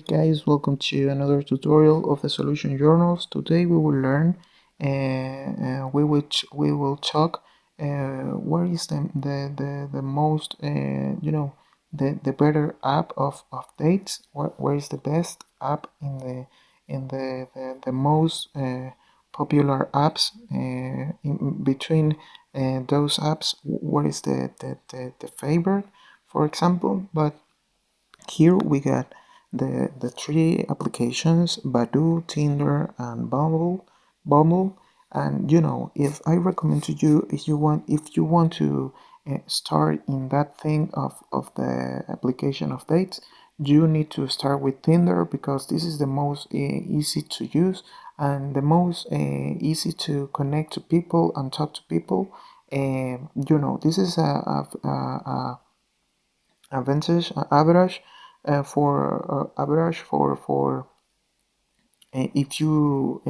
Guys, welcome to another tutorial of the solution journals. Today we will learn, we will talk where is the most the better app of dates. Where is the best app in the most popular apps in between those apps. What is the favorite, for example? But here we got the three applications: Badoo, Tinder, and Bumble. And if I recommend to you, if you want to start in that thing of the application of dates, you need to start with Tinder because this is the most easy to use and the most easy to connect to people and talk to people. This is a advantage for average for if you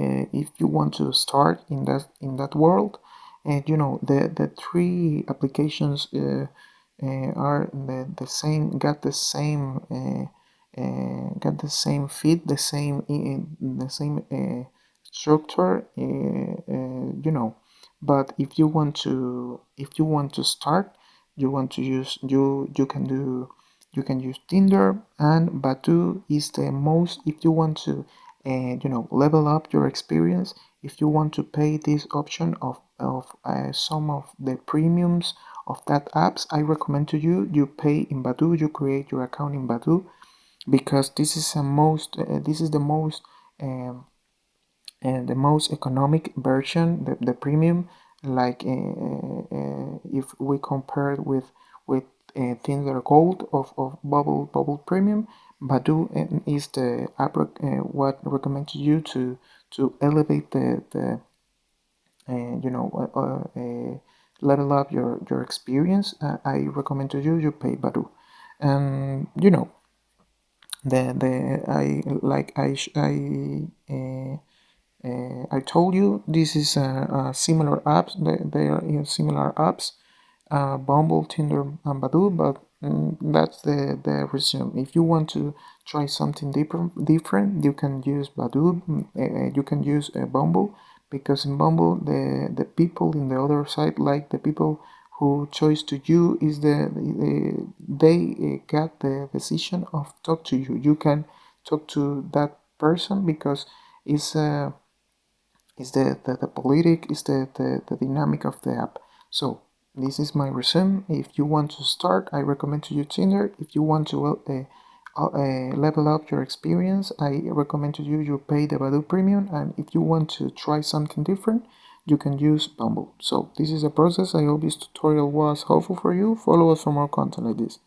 want to start in that world. And the three applications are the same, got the same fit, the same structure, but if you want to start, you can use Tinder. And Batu is the most, if you want to level up your experience, if you want to pay this option of some of the premiums of that apps, I recommend to you pay in Badu, you create your account in Badu, because this is um, the most economic version, the premium. Like if we compare it with Tinder Gold of Bubble Premium, Badu is the app what recommend to you to elevate the level up your experience. I recommend to you pay Badu. And the I told you this is a similar apps. They are in similar apps, Bumble, Tinder, and Badoo. But that's the resume. If you want to try something different, you can use Badoo. You can use Bumble, because in Bumble the people in the other side, like the people who choose to you, is they got the decision of talk to you. You can talk to that person because it's is the politic, is the dynamic of the app. So this is my resume. If you want to start, I recommend to you Tinder. If you want to level up your experience, I recommend to you pay the Badoo Premium. And if you want to try something different, you can use Bumble. So this is a process. I hope this tutorial was helpful for you. Follow us for more content like this.